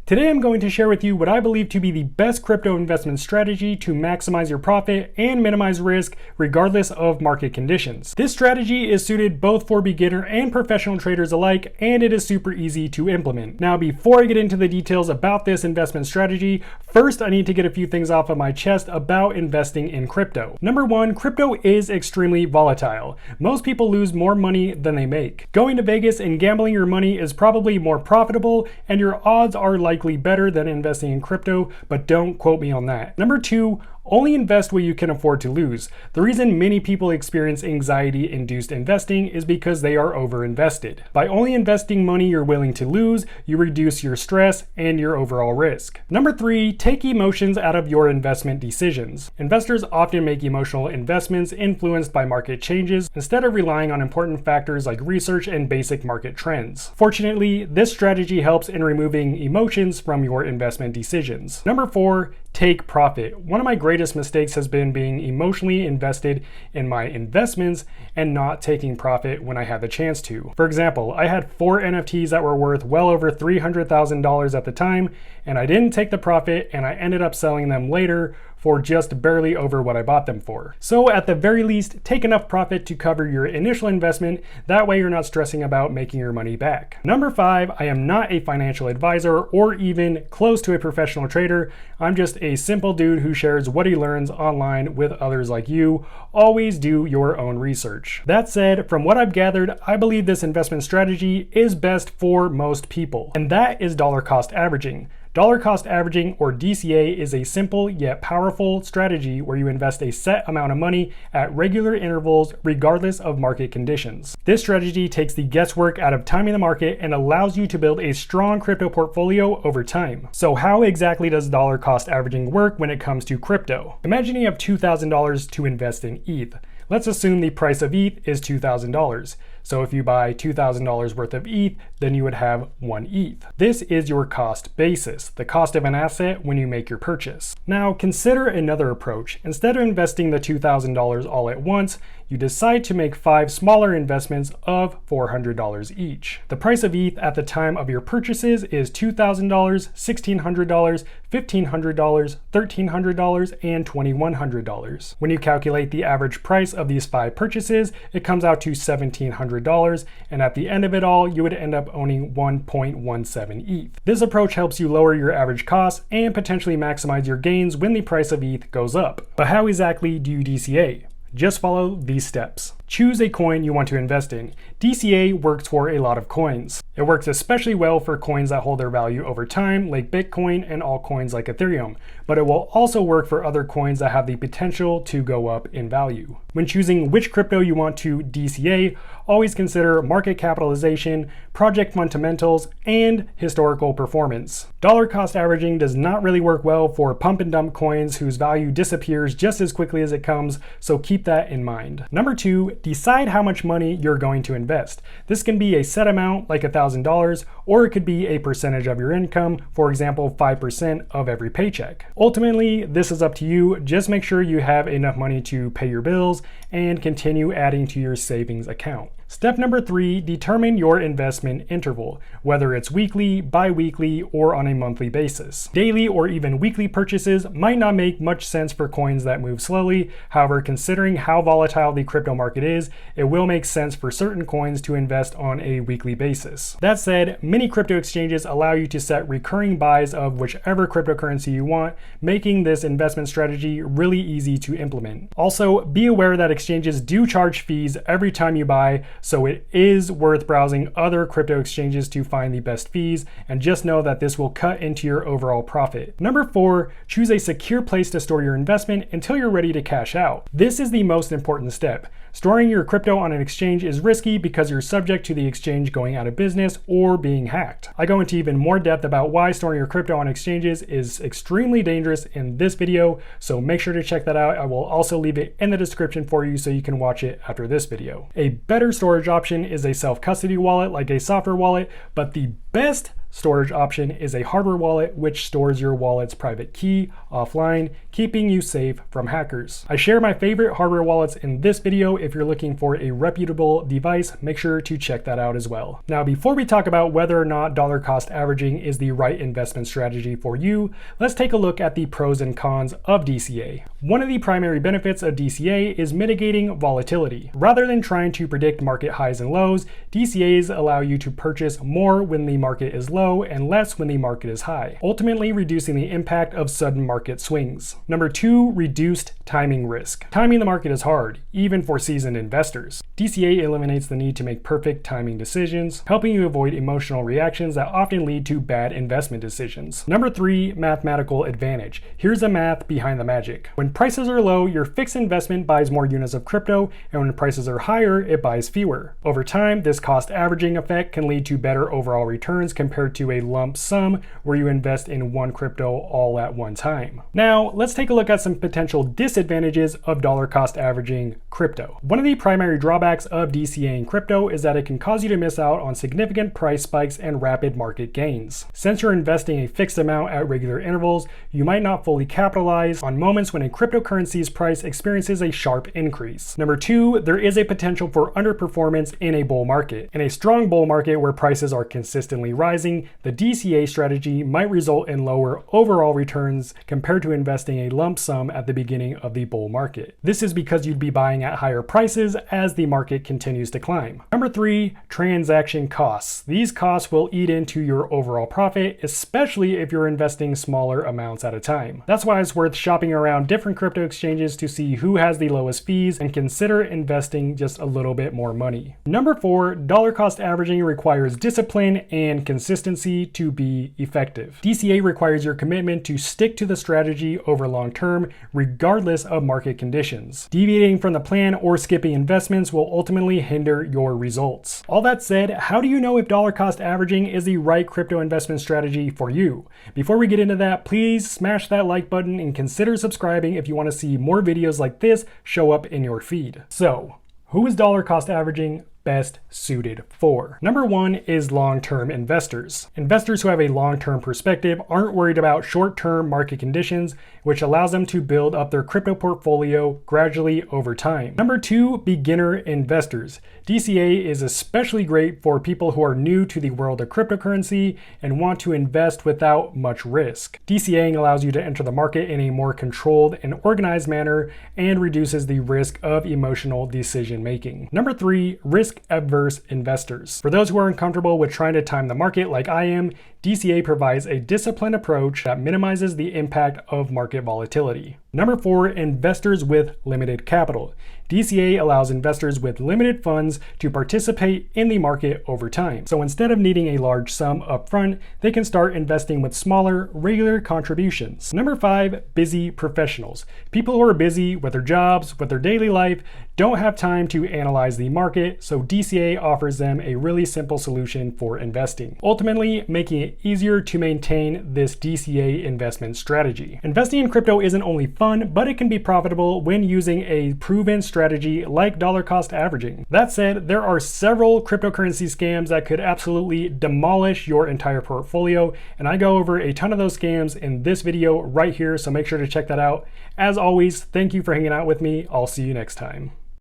Today I'm going to share with you what I believe to be the best crypto investment strategy to maximize your profit and minimize risk regardless of market conditions. This strategy is suited both for beginner and professional traders alike, and it is super easy to implement. Now, before I get into the details about this investment strategy, first I need to get a few things off of my chest about investing in crypto. Number one, crypto is extremely volatile. Most people lose more money than they make. Going to Vegas and gambling your money is probably more profitable, and your odds are likely better than investing in crypto, but don't quote me on that. Number two, only invest what you can afford to lose. The reason many people experience anxiety-induced investing is because they are overinvested. By only investing money you're willing to lose, you reduce your stress and your overall risk. Number three, take emotions out of your investment decisions. Investors often make emotional investments influenced by market changes instead of relying on important factors like research and basic market trends. Fortunately, this strategy helps in removing emotions from your investment decisions. Number four, take profit. One of my greatest mistakes has been being emotionally invested in my investments and not taking profit when I had the chance to. For example, I had 4 NFTs that were worth well over $300,000 at the time, and I didn't take the profit, and I ended up selling them later for just barely over what I bought them for. So at the very least, take enough profit to cover your initial investment. That way you're not stressing about making your money back. Number five, I am not a financial advisor or even close to a professional trader. I'm just a simple dude who shares what he learns online with others like you. Always do your own research. That said, from what I've gathered, I believe this investment strategy is best for most people, and that is dollar cost averaging. Dollar cost averaging, or DCA, is a simple yet powerful strategy where you invest a set amount of money at regular intervals regardless of market conditions. This strategy takes the guesswork out of timing the market and allows you to build a strong crypto portfolio over time. So how exactly does dollar cost averaging work when it comes to crypto? Imagine you have $2,000 to invest in ETH. Let's assume the price of ETH is $2,000. So if you buy $2,000 worth of ETH, then you would have 1 ETH. This is your cost basis, the cost of an asset when you make your purchase. Now consider another approach. Instead of investing the $2,000 all at once, you decide to make 5 smaller investments of $400 each. The price of ETH at the time of your purchases is $2,000, $1,600, $1,500, $1,300, and $2,100. When you calculate the average price of these 5 purchases, it comes out to $1,700, and at the end of it all, you would end up owning 1.17 ETH. This approach helps you lower your average costs and potentially maximize your gains when the price of ETH goes up. But how exactly do you DCA? Just follow these steps. Choose a coin you want to invest in. DCA works for a lot of coins. It works especially well for coins that hold their value over time, like Bitcoin and altcoins like Ethereum, but it will also work for other coins that have the potential to go up in value. When choosing which crypto you want to DCA, always consider market capitalization, project fundamentals, and historical performance. Dollar cost averaging does not really work well for pump and dump coins whose value disappears just as quickly as it comes, so keep that in mind. Number two, decide how much money you're going to invest. This can be a set amount like $1,000, or it could be a percentage of your income, for example, 5% of every paycheck. Ultimately, this is up to you. Just make sure you have enough money to pay your bills and continue adding to your savings account. Step number three, determine your investment interval, whether it's weekly, bi-weekly, or on a monthly basis. Daily or even weekly purchases might not make much sense for coins that move slowly. However, considering how volatile the crypto market is, it will make sense for certain coins to invest on a weekly basis. That said, many crypto exchanges allow you to set recurring buys of whichever cryptocurrency you want, making this investment strategy really easy to implement. Also, be aware that exchanges do charge fees every time you buy, so it is worth browsing other crypto exchanges to find the best fees, and just know that this will cut into your overall profit. Number four, choose a secure place to store your investment until you're ready to cash out. This is the most important step. Storing your crypto on an exchange is risky because you're subject to the exchange going out of business or being hacked. I go into even more depth about why storing your crypto on exchanges is extremely dangerous in this video, so make sure to check that out. I will also leave it in the description for you so you can watch it after this video. A better storage option is a self-custody wallet like a software wallet, but the best storage option is a hardware wallet, which stores your wallet's private key offline, keeping you safe from hackers. I share my favorite hardware wallets in this video. If you're looking for a reputable device, make sure to check that out as well. Now, before we talk about whether or not dollar cost averaging is the right investment strategy for you, let's take a look at the pros and cons of DCA. One of the primary benefits of DCA is mitigating volatility. Rather than trying to predict market highs and lows, DCAs allow you to purchase more when the market is low and less when the market is high, ultimately reducing the impact of sudden market swings. Number 2, reduced timing risk. Timing the market is hard, even for seasoned investors. DCA eliminates the need to make perfect timing decisions, helping you avoid emotional reactions that often lead to bad investment decisions. Number 3, mathematical advantage. Here's the math behind the magic. When prices are low, your fixed investment buys more units of crypto, and when prices are higher, it buys fewer. Over time, this cost averaging effect can lead to better overall returns compared to a lump sum where you invest in one crypto all at one time. Now, let's take a look at some potential disadvantages of dollar cost averaging crypto. One of the primary drawbacks of DCA in crypto is that it can cause you to miss out on significant price spikes and rapid market gains. Since you're investing a fixed amount at regular intervals, you might not fully capitalize on moments when a cryptocurrency's price experiences a sharp increase. Number 2, there is a potential for underperformance in a bull market. In a strong bull market where prices are consistently rising, the DCA strategy might result in lower overall returns compared to investing a lump sum at the beginning of the bull market. This is because you'd be buying at higher prices as the market continues to climb. Number 3, transaction costs. These costs will eat into your overall profit, especially if you're investing smaller amounts at a time. That's why it's worth shopping around different crypto exchanges to see who has the lowest fees and consider investing just a little bit more money. Number 4, dollar cost averaging requires discipline and consistency to be effective. DCA requires your commitment to stick to the strategy over long term, regardless of market conditions. Deviating from the plan or skipping investments will ultimately hinder your results. All that said, how do you know if dollar cost averaging is the right crypto investment strategy for you? Before we get into that, please smash that like button and consider subscribing if you want to see more videos like this show up in your feed. So, who is dollar cost averaging best suited for? Number 1 is long-term investors. Investors who have a long-term perspective aren't worried about short-term market conditions, which allows them to build up their crypto portfolio gradually over time. Number 2, beginner investors. DCA is especially great for people who are new to the world of cryptocurrency and want to invest without much risk. DCAing allows you to enter the market in a more controlled and organized manner and reduces the risk of emotional decision making. Number 3, risk-averse investors. For those who are uncomfortable with trying to time the market like I am, DCA provides a disciplined approach that minimizes the impact of market volatility. Number 4, investors with limited capital. DCA allows investors with limited funds to participate in the market over time. So instead of needing a large sum upfront, they can start investing with smaller, regular contributions. Number 5, busy professionals. People who are busy with their jobs, with their daily life, don't have time to analyze the market, so DCA offers them a really simple solution for investing, ultimately making it easier to maintain this DCA investment strategy. Investing in crypto isn't only fun, but it can be profitable when using a proven strategy like dollar cost averaging. That said, there are several cryptocurrency scams that could absolutely demolish your entire portfolio, and I go over a ton of those scams in this video right here, so make sure to check that out. As always, thank you for hanging out with me. I'll see you next time.